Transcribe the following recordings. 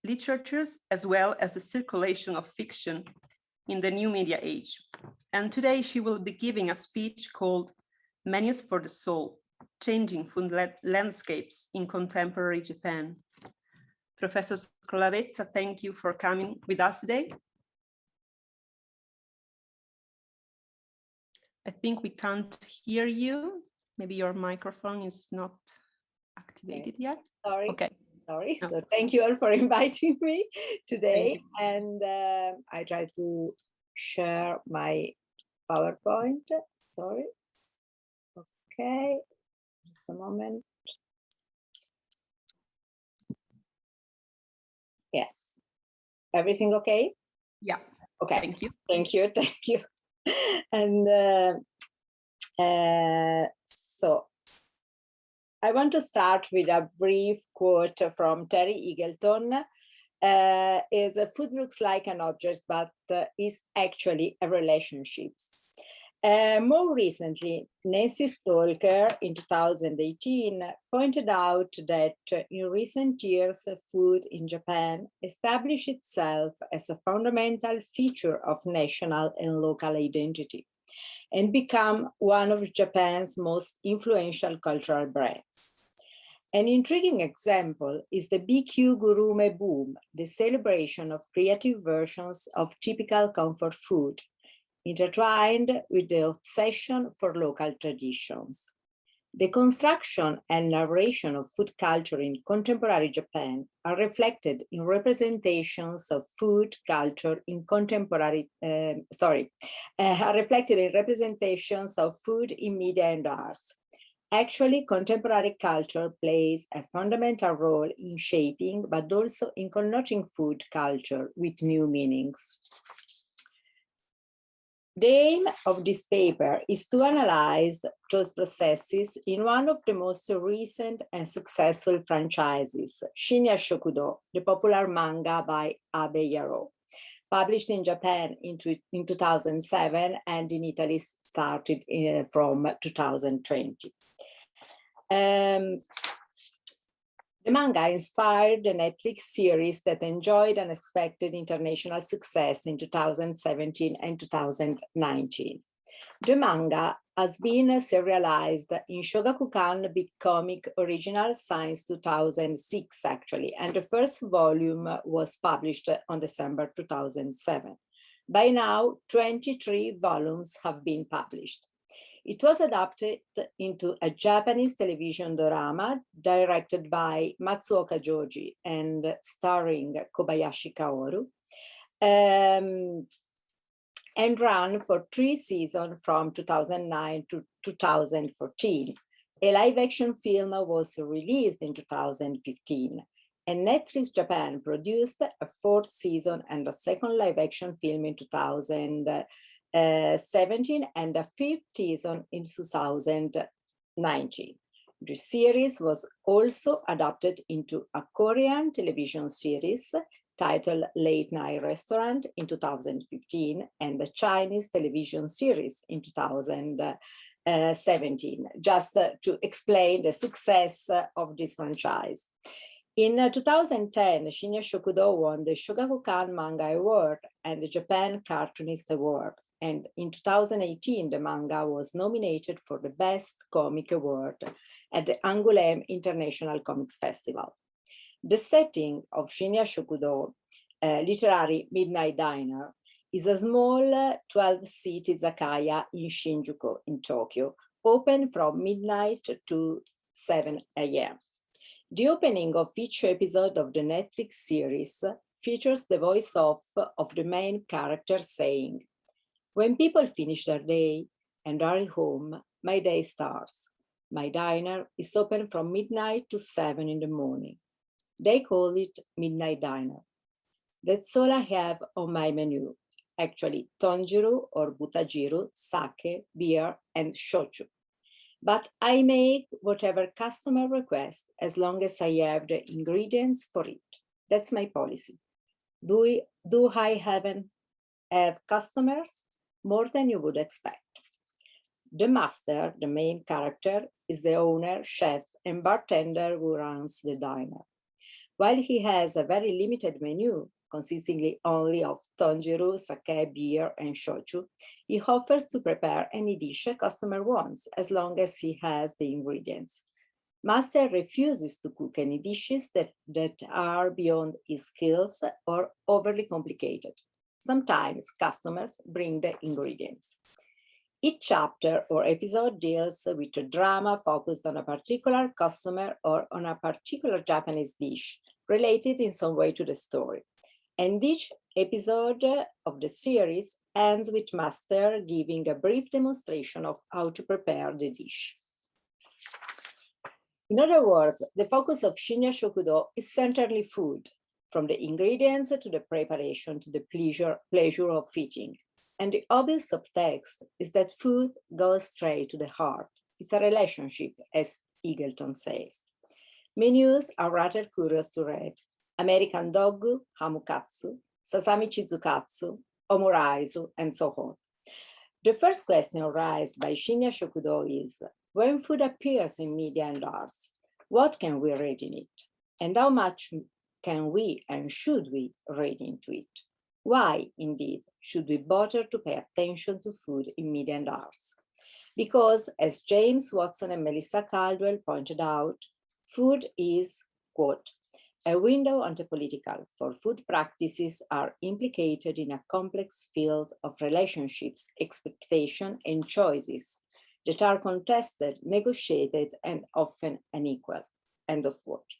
literatures as well as the circulation of fiction in the new media age. And today she will be giving a speech called Menus for the Soul, Changing Food Landscapes in Contemporary Japan. Professor Scrolavezza, thank you for coming with us today. I think we can't hear you. Maybe your microphone is not activated yet. Sorry. Okay. Sorry. No. So thank you all for inviting me today. And I try to share my PowerPoint. Sorry. Okay. Just a moment. Yes. Everything okay? Yeah. Okay. Thank you. Thank you. Thank you. And so I want to start with a brief quote from Terry Eagleton. Is food looks like an object, but is actually a relationship. More recently, Nancy Stalker in 2018 pointed out that in recent years, food in Japan established itself as a fundamental feature of national and local identity and become one of Japan's most influential cultural brands. An intriguing example is the B-kyū gurume boom, the celebration of creative versions of typical comfort food, intertwined with the obsession for local traditions. The construction and narration of food culture in contemporary Japan are reflected in representations of food culture in contemporary, are reflected in representations of food in media and arts. Actually, contemporary culture plays a fundamental role in shaping, but also in connoting food culture with new meanings. The aim of this paper is to analyze those processes in one of the most recent and successful franchises, Shin'ya Shokudō, the popular manga by Abe Yarō, published in Japan in 2007 and in Italy started from 2020. The manga inspired the Netflix series that enjoyed unexpected international success in 2017 and 2019. The manga has been serialized in Shogakukan Big Comic Original Science 2006, actually, and the first volume was published on December 2007. By now, 23 volumes have been published. It was adapted into a Japanese television drama directed by Matsuoka Joji and starring Kobayashi Kaoru, and ran for 3 seasons from 2009 to 2014. A live-action film was released in 2015, and Netflix Japan produced a 4th season and a second live-action film in 2017 and a 5th season in 2019. The series was also adapted into a Korean television series titled Late Night Restaurant in 2015 and a Chinese television series in 2017, just to explain the success of this franchise. In 2010, Shin'ya Shokudō won the Shogakukan Manga Award and the Japan Cartoonist Award. And in 2018, the manga was nominated for the Best Comic Award at the Angoulême International Comics Festival. The setting of Shin'ya Shokudō, literary midnight diner, is a small 12-seat izakaya in Shinjuku in Tokyo, open from midnight to 7 a.m. The opening of each episode of the Netflix series features the voice-off of the main character saying, "When people finish their day and are home, my day starts. My diner is open from midnight to 7 in the morning. They call it Midnight Diner. That's all I have on my menu. Actually, tonjiru or butajiru, sake, beer, and shochu. But I make whatever customer requests as long as I have the ingredients for it. That's my policy. Do I have customers? More than you would expect." The master, the main character, is the owner, chef, and bartender who runs the diner. While he has a very limited menu, consisting only of tonjiru, sake, beer, and shochu, he offers to prepare any dish a customer wants, as long as he has the ingredients. Master refuses to cook any dishes that are beyond his skills or overly complicated. Sometimes customers bring the ingredients. Each chapter or episode deals with a drama focused on a particular customer or on a particular Japanese dish related in some way to the story. And each episode of the series ends with Master giving a brief demonstration of how to prepare the dish. In other words, the focus of Shin'ya Shokudō is centrally food, from the ingredients to the preparation to the pleasure of eating. And the obvious subtext is that food goes straight to the heart. It's a relationship, as Eagleton says. Menus are rather curious to read. American dogu, hamukatsu, sasami chizukatsu, omuraisu, and so on. The first question raised by Shin'ya Shokudō is, when food appears in media and arts, what can we read in it? And how much can we and should we read into it? Why, indeed, should we bother to pay attention to food in media and arts? Because, as James Watson and Melissa Caldwell pointed out, food is, quote, a window onto political, for food practices are implicated in a complex field of relationships, expectation, and choices that are contested, negotiated, and often unequal, end of quote.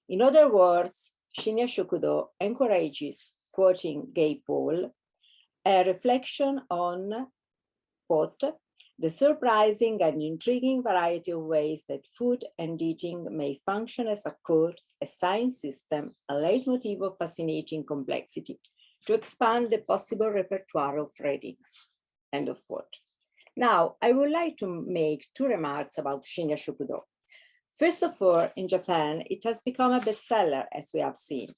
In other words, Shin'ya Shokudō encourages, quoting Gay Paul, a reflection on, quote, the surprising and intriguing variety of ways that food and eating may function as a code, a science system, a leitmotif of fascinating complexity, to expand the possible repertoire of readings, end of quote. Now, I would like to make two remarks about Shin'ya Shokudō. First of all, in Japan, it has become a bestseller, as we have seen.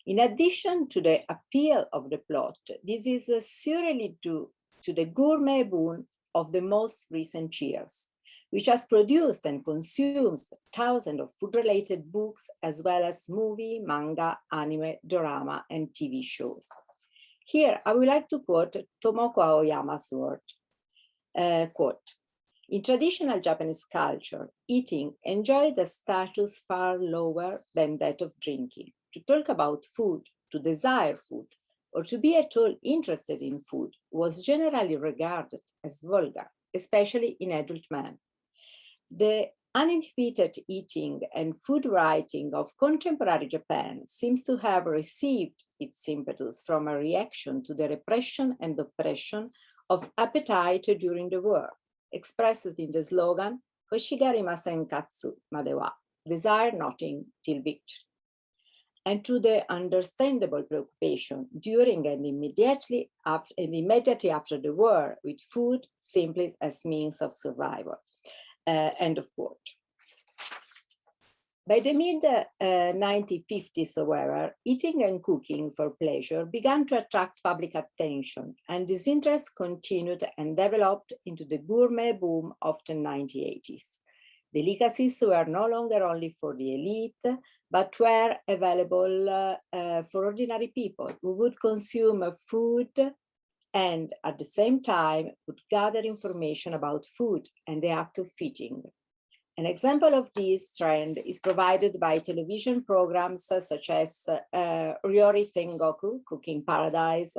In addition to the appeal of the plot, this is surely due to the gourmet boom of the most recent years, which has produced and consumes thousands of food-related books, as well as movie, manga, anime, dorama, and TV shows. Here, I would like to quote Tomoko Aoyama's word, quote, in traditional Japanese culture, eating enjoyed a status far lower than that of drinking. To talk about food, to desire food, or to be at all interested in food was generally regarded as vulgar, especially in adult men. The uninhibited eating and food writing of contemporary Japan seems to have received its impetus from a reaction to the repression and oppression of appetite during the war, expressed in the slogan, Hoshigarimasen katsu madewa, desire nothing till victory, and to the understandable preoccupation during and immediately after the war with food simply as means of survival, end of quote. By the mid-1950s, however, eating and cooking for pleasure began to attract public attention, and this interest continued and developed into the gourmet boom of the 1980s. Delicacies were no longer only for the elite, but were available for ordinary people who would consume food and at the same time would gather information about food and the act of eating. An example of this trend is provided by television programs such as Ryori Tengoku, Cooking Paradise,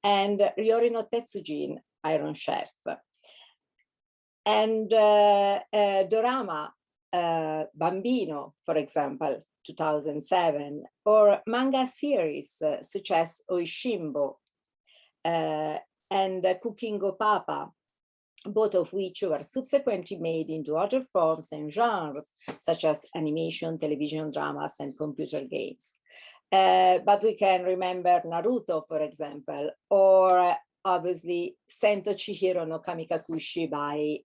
and Ryori no Tetsujin, Iron Chef. And dorama, Bambino, for example, 2007, or manga series such as Oishimbo and Cooking Go Papa, both of which were subsequently made into other forms and genres, such as animation, television dramas, and computer games. But we can remember Naruto, for example, or obviously Sento Chihiro no Kamikakushi by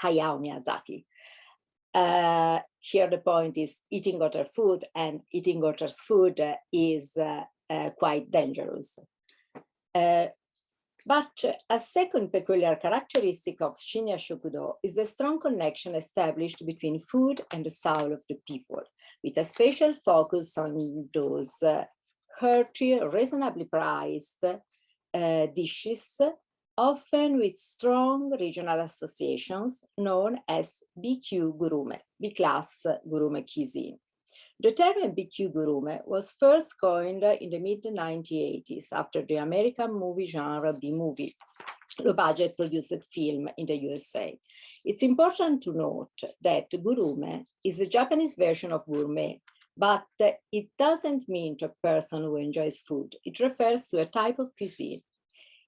Hayao Miyazaki. Here the point is eating other food, and eating other's food is quite dangerous. But a second peculiar characteristic of Shin'ya Shokudō is the strong connection established between food and the soul of the people, with a special focus on those hearty, reasonably priced dishes, often with strong regional associations known as B-kyū gurume, B-class gurume cuisine. The term B-kyū gurume was first coined in the mid-1980s after the American movie genre B-movie, low-budget produced film in the USA. It's important to note that gurume is the Japanese version of gourmet, but it doesn't mean to a person who enjoys food. It refers to a type of cuisine.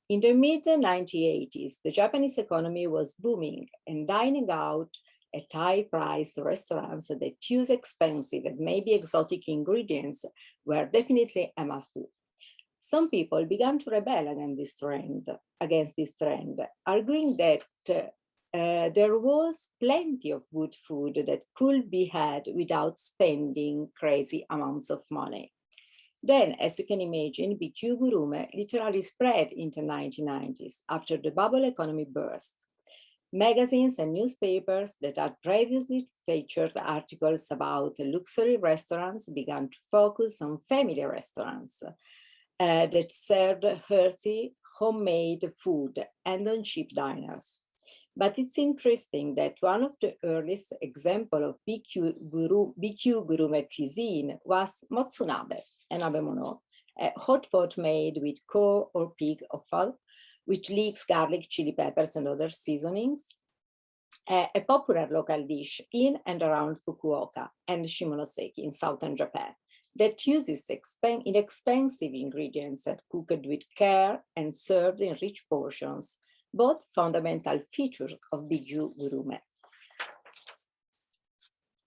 In the mid-1980s, the Japanese economy was booming, and dining out at high-priced restaurants that use expensive and maybe exotic ingredients were definitely a must-do. Some people began to rebel against this trend, arguing that there was plenty of good food that could be had without spending crazy amounts of money. Then, as you can imagine, B-kyū gurume literally spread into the 1990s after the bubble economy burst. Magazines and newspapers that had previously featured articles about luxury restaurants began to focus on family restaurants that served hearty, homemade food and on cheap diners. But it's interesting that one of the earliest examples of B-kyū gurume cuisine was motsunabe, an abemono, a hot pot made with ko or pig offal, which leeks, garlic, chili peppers, and other seasonings, a popular local dish in and around Fukuoka and Shimonoseki in southern Japan that uses inexpensive ingredients that cooked with care and served in rich portions, both fundamental features of B-kyū gurume.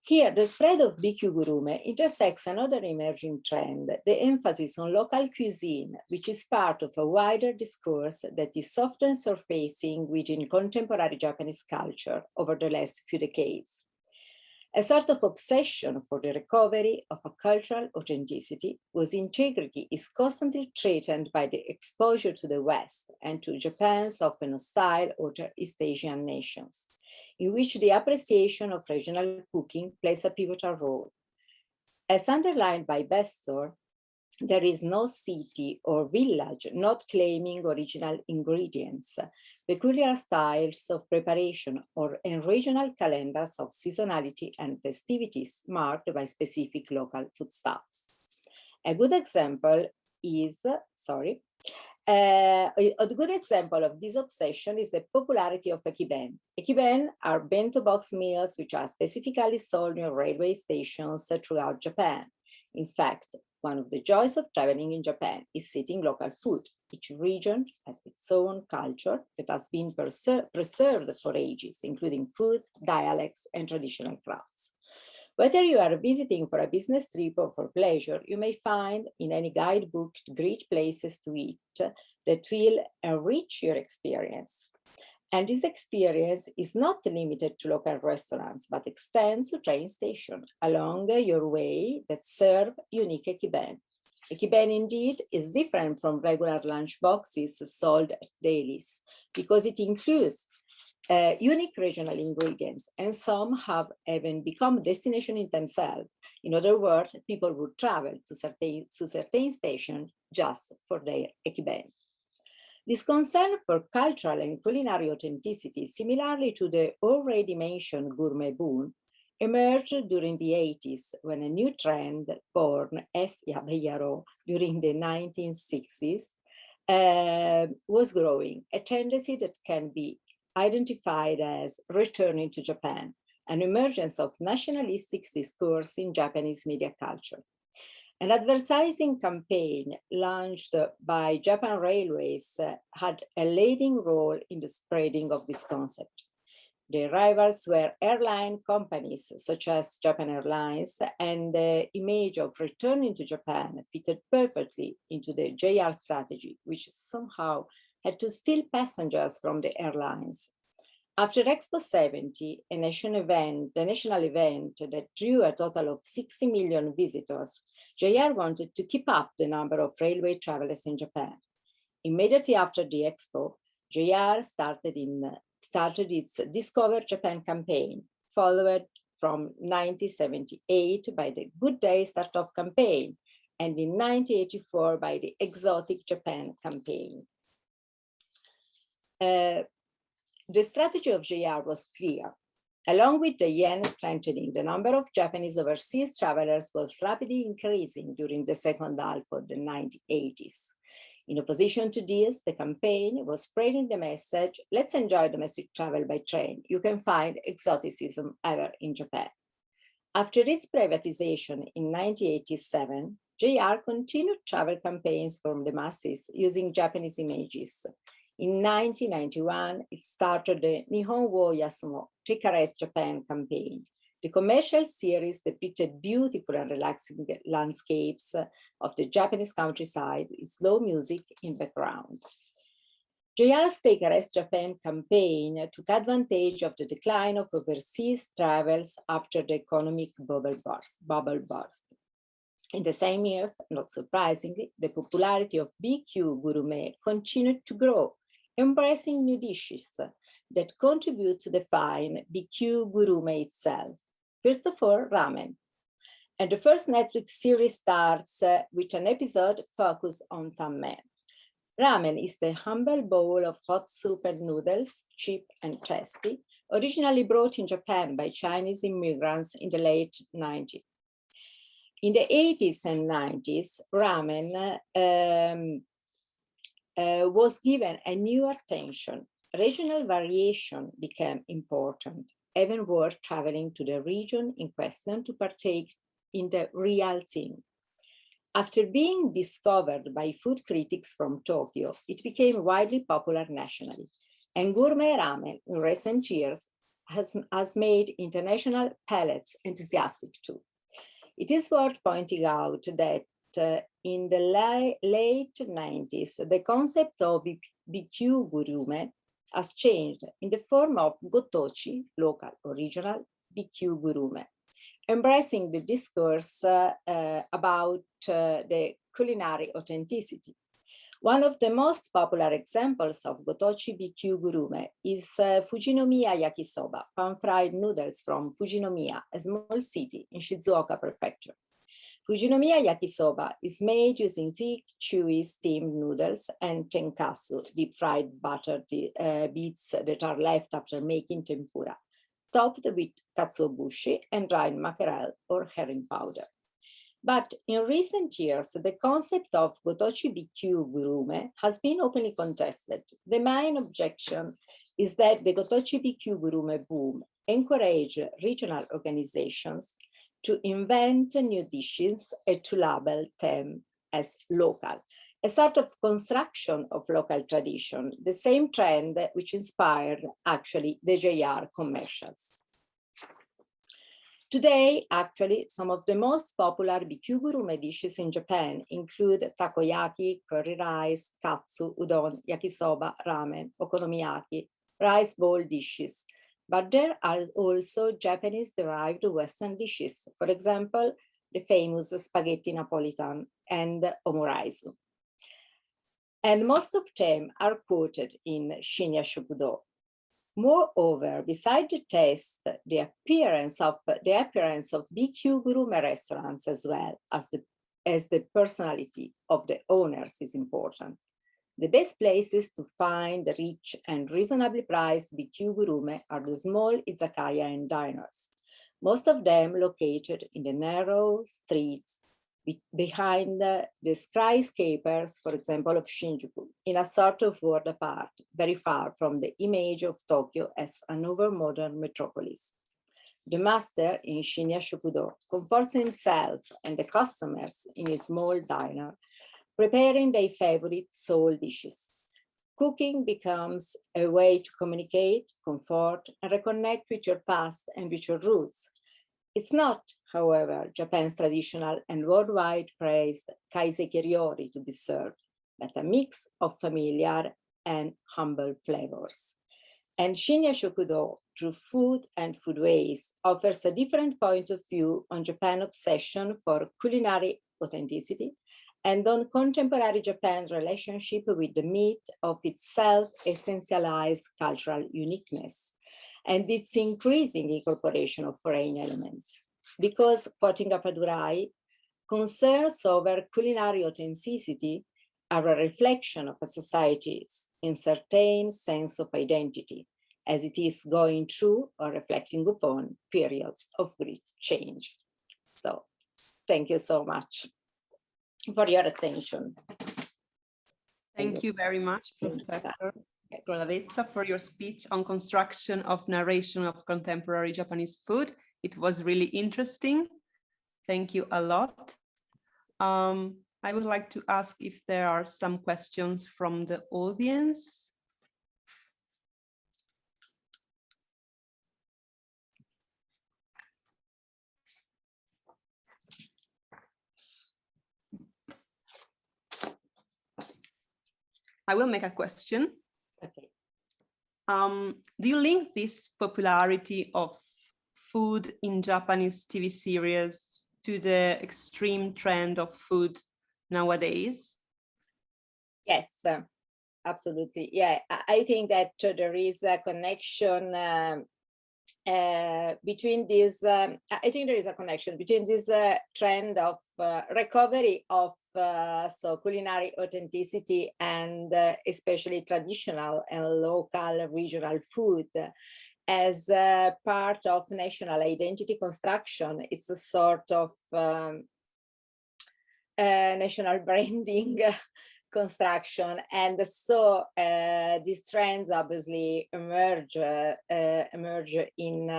Here, the spread of B-kyū gurume intersects another emerging trend, the emphasis on local cuisine, which is part of a wider discourse that is often surfacing within contemporary Japanese culture over the last few decades. A sort of obsession for the recovery of a cultural authenticity whose integrity is constantly threatened by the exposure to the West and to Japan's often hostile other East Asian nations, in which the appreciation of regional cooking plays a pivotal role. As underlined by Bestor, there is no city or village not claiming original ingredients, peculiar styles of preparation, and regional calendars of seasonality and festivities marked by specific local foodstuffs. A good example of this obsession is the popularity of ekiben. Ekiben are bento box meals which are specifically sold in railway stations throughout Japan. In fact, one of the joys of traveling in Japan is eating local food. Each region has its own culture that has been preserved for ages, including foods, dialects, and traditional crafts. Whether you are visiting for a business trip or for pleasure, you may find in any guidebook great places to eat that will enrich your experience. And this experience is not limited to local restaurants, but extends to train stations along your way that serve unique ekiben. Ekiben indeed is different from regular lunch boxes sold at dailies because it includes unique regional ingredients, and some have even become destination in themselves. In other words, people would travel to certain stations just for their ekiben. This concern for cultural and culinary authenticity, similarly to the already mentioned gourmet boom, emerged during the 80s when a new trend born as Abe Yarō during the 1960s was growing, a tendency that can be identified as returning to Japan, an emergence of nationalistic discourse in Japanese media culture. An advertising campaign launched by Japan Railways had a leading role in the spreading of this concept. The rivals were airline companies such as Japan Airlines, and the image of returning to Japan fitted perfectly into the JR strategy, which somehow had to steal passengers from the airlines. After Expo 70, the national event that drew a total of 60 million visitors, JR wanted to keep up the number of railway travelers in Japan. Immediately after the Expo, JR started its Discover Japan campaign, followed from 1978 by the Good Day Start Off campaign, and in 1984 by the Exotic Japan campaign. The strategy of JR was clear. Along with the yen strengthening, the number of Japanese overseas travelers was rapidly increasing during the second half of the 1980s. In opposition to this, the campaign was spreading the message, let's enjoy domestic travel by train. You can find exoticism ever in Japan. After its privatization in 1987, JR continued travel campaigns from the masses using Japanese images. In 1991, it started the Nihon wo Yasumo, Take a Rest Japan campaign. The commercial series depicted beautiful and relaxing landscapes of the Japanese countryside with slow music in background. JR's Take a Rest Japan campaign took advantage of the decline of overseas travels after the economic bubble burst. In the same years, not surprisingly, the popularity of B-kyū gurume continued to grow, embracing new dishes that contribute to define B-kyū gurume itself. First of all, ramen. And the first Netflix series starts with an episode focused on tamen. Ramen is the humble bowl of hot soup and noodles, cheap and tasty, originally brought in Japan by Chinese immigrants in the late 90s. In the 80s and 90s, ramen was given a new attention. Regional variation became important, even worth traveling to the region in question to partake in the real thing. After being discovered by food critics from Tokyo, it became widely popular nationally. And gourmet ramen in recent years has made international palates enthusiastic too. It is worth pointing out that in the late 90s, the concept of B-kyū gurume has changed in the form of gotochi, local or regional B-kyū gurume, embracing the discourse about the culinary authenticity. One of the most popular examples of gotochi B-kyū gurume is Fujinomiya yakisoba, pan-fried noodles from Fujinomiya, a small city in Shizuoka Prefecture. Fujinomiya yakisoba is made using thick, chewy steamed noodles and tenkatsu, deep-fried buttered bits that are left after making tempura, topped with katsuobushi and dried mackerel or herring powder. But in recent years, the concept of gotochi B-kyū gurume has been openly contested. The main objection is that the gotochi B-kyū gurume boom encouraged regional organizations to invent new dishes and to label them as local, a sort of construction of local tradition, the same trend which inspired actually the JR commercials. Today, actually, some of the most popular B-kyū gurume dishes in Japan include takoyaki, curry rice, katsu, udon, yakisoba, ramen, okonomiyaki, rice bowl dishes. But there are also Japanese-derived Western dishes, for example, the famous spaghetti Napolitan and omuraisu. And most of them are quoted in Shin'ya Shokudō. Moreover, beside the taste, the appearance of B-kyū gurume restaurants as well as the personality of the owners is important. The best places to find rich and reasonably priced B-kyū gurume are the small izakaya and diners, most of them located in the narrow streets behind the skyscrapers, for example, of Shinjuku, in a sort of world apart, very far from the image of Tokyo as an over-modern metropolis. The master in Shin'ya Shokudō comforts himself and the customers in his small diner, preparing their favorite soul dishes. Cooking becomes a way to communicate, comfort, and reconnect with your past and with your roots. It's not, however, Japan's traditional and worldwide praised kaiseki ryori to be served, but a mix of familiar and humble flavors. And Shin'ya Shokudō, through food and foodways, offers a different point of view on Japan's obsession for culinary authenticity and on contemporary Japan's relationship with the myth of its self-essentialized cultural uniqueness. and it's increasing the incorporation of foreign elements. Because, quoting Appadurai, concerns over culinary authenticity are a reflection of a society's uncertain sense of identity, as it is going through or reflecting upon periods of great change. So, thank you so much for your attention. Thank you very much, Professor Scrolavezza, for your speech on construction of narration of contemporary Japanese food. It was really interesting. Thank you a lot. I would like to ask if there are some questions from the audience. I will make a question. Okay. Do you link this popularity of food in Japanese TV series to the extreme trend of food nowadays? Yes, absolutely. Yeah, I think that there is a connection between this. I think there is a connection between this trend of recovery of culinary authenticity and especially traditional and local regional food as part of national identity construction. It's a sort of national branding construction, and so these trends obviously emerge in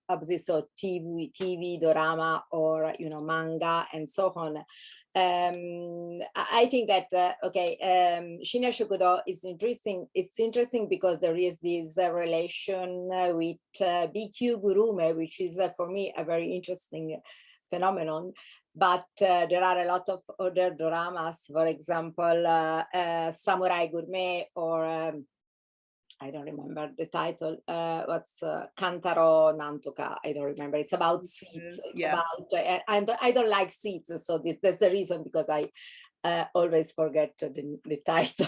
obviously so TV, dorama, or manga and so on. I think that Shin'ya Shokudō is interesting. It's interesting because there is this relation with B-kyū gurume, which is for me a very interesting phenomenon. But there are a lot of other doramas, for example, Samurai Gourmet, or I don't remember the title. What's Kantaro Nantoka? I don't remember. It's about sweets. It's about, and I don't like sweets, so that's the reason, because I always forget the title.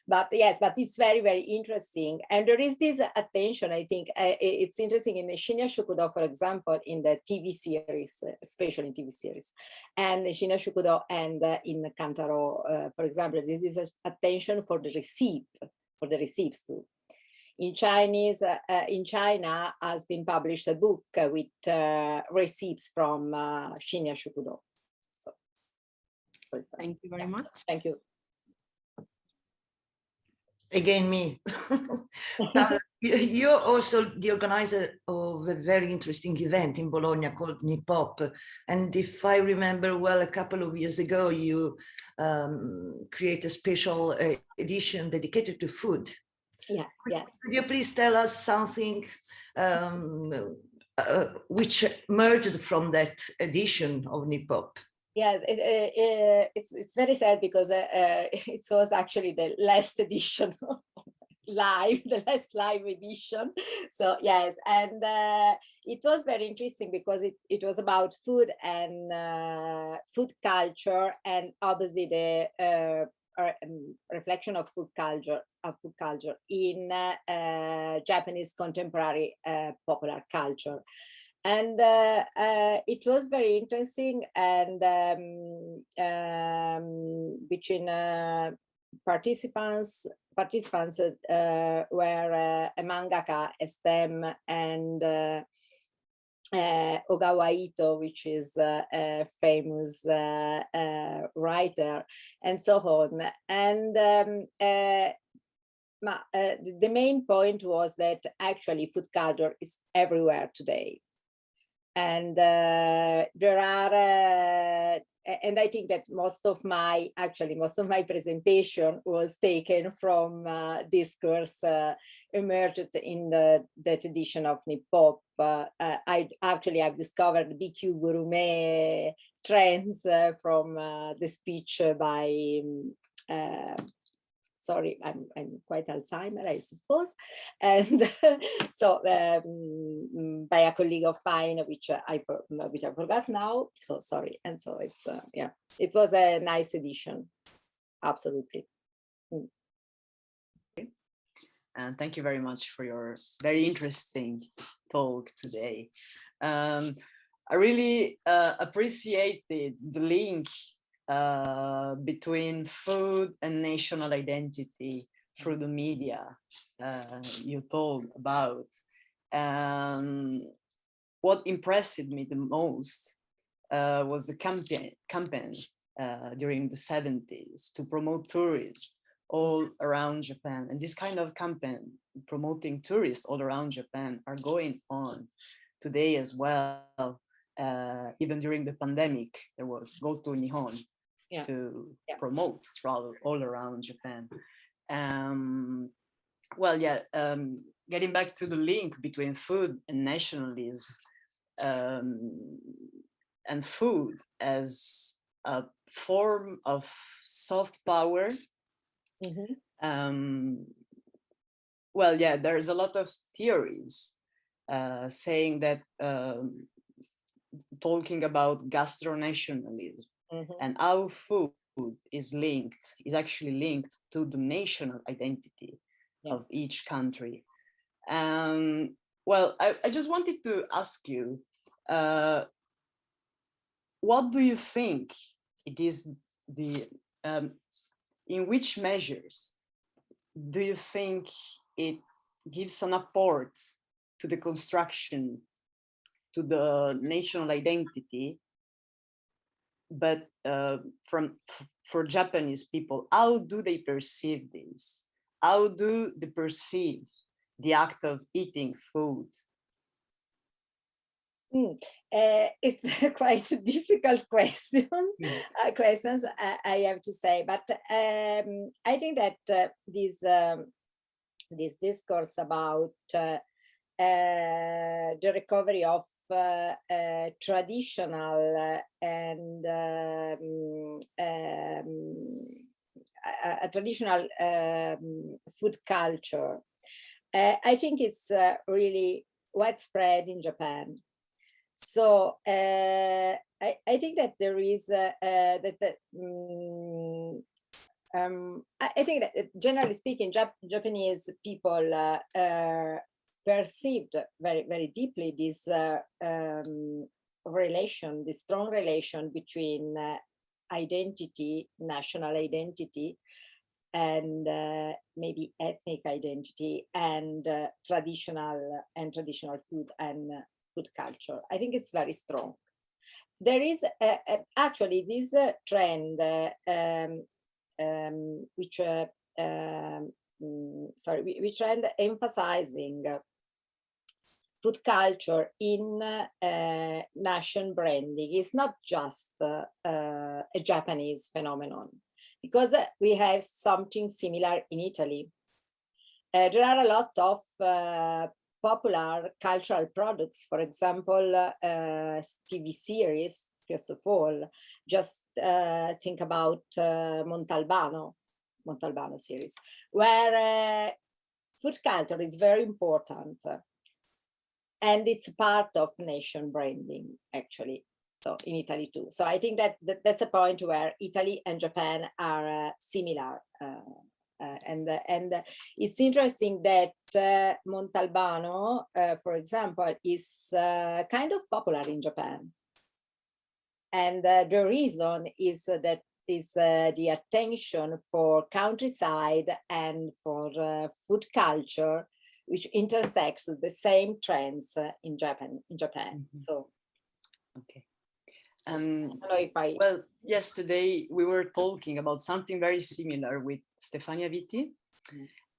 But yes, but it's very, very interesting. And there is this attention, I think it's interesting in the Shin'ya Shokudō, for example, in the TV series, especially in TV series, and the Shin'ya Shokudō and in Kantaro, for example, this is attention for the receipts too. In Chinese, in China has been published a book with receipts from Shin'ya Shokudō. So, thank you very much. Thank you. Again, me. You're also the organizer of a very interesting event in Bologna called Nippop. And if I remember well, a couple of years ago, you create a special edition dedicated to food. Yeah, yes. Could you please tell us something which emerged from that edition of Nippop? Yes, it's very sad because it was actually the last edition live, the last live edition. So yes, and it was very interesting because it was about food and food culture, and obviously the reflection of food culture in Japanese contemporary popular culture. And it was very interesting, and between participants were a mangaka, STEM, and Ogawa Ito, which is a famous writer, and so on. And the main point was that actually food culture is everywhere today. And there are, and I think that most of my presentation was taken from this course emerged in that edition of Nippop. I've discovered B-kyū gurume trends from the speech by sorry, I'm quite Alzheimer, I suppose. And so by a colleague of mine, which I forgot now. So sorry. And so it's, yeah, it was a nice edition. Absolutely. and thank you very much for your very interesting talk today. I really appreciated the link between food and national identity through the media you told about. What impressed me the most was the campaign during the 70s to promote tourism all around Japan. And this kind of campaign promoting tourists all around Japan are going on today as well. Even during the pandemic, there was Go to Nihon to promote travel all around Japan. Getting back to the link between food and nationalism, and food as a form of soft power. There's a lot of theories saying that talking about gastronationalism and how food is actually linked to the national identity of each country. I just wanted to ask you, what do you think it is in which measures do you think it gives an support to the construction, to the national identity, but for Japanese people, how do they perceive this? How do they perceive the act of eating food? It's quite a difficult questions, I have to say, but I think that this discourse about the recovery of traditional and a traditional food culture, I think it's really widespread in Japan. So I think that there is I think that generally speaking, Japanese people perceived very, very deeply this relation, this strong relation between identity, national identity, and maybe ethnic identity, and traditional food and food culture. I think it's very strong. There is actually this trend, which trend emphasizing food culture in nation branding is not just a Japanese phenomenon, because we have something similar in Italy. There are a lot of popular cultural products, for example, TV series, first of all. Just think about Montalbano series, where food culture is very important. And it's part of nation branding, actually. So in Italy too. So I think that that's a point where Italy and Japan are similar. And it's interesting that Montalbano, for example, is kind of popular in Japan. And the reason is that is the attention for countryside and for food culture, which intersects the same trends in Japan. So, okay. Well, yesterday we were talking about something very similar with Stefania Vitti,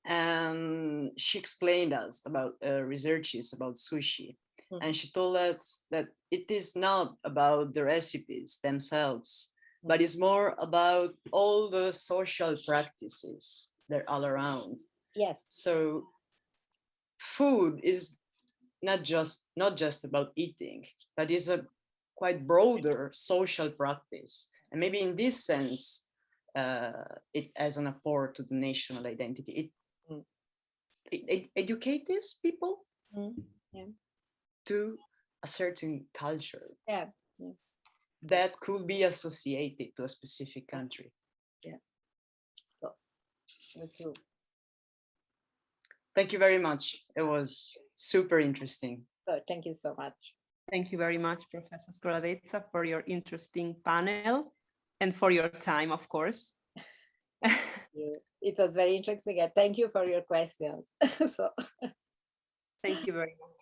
and she explained us about researches about sushi, and she told us that it is not about the recipes themselves, but it's more about all the social practices that are all around. Yes. So food is not just about eating, but is a quite broader social practice, and maybe in this sense it as an apport to the national identity. It educates people to a certain culture that could be associated to a specific country. So that's true. Thank you very much. It was super interesting. So thank you so much. Thank you very much, Professor Scrolavezza, for your interesting panel and for your time, of course. It was very interesting, and thank you for your questions. So Thank you very much.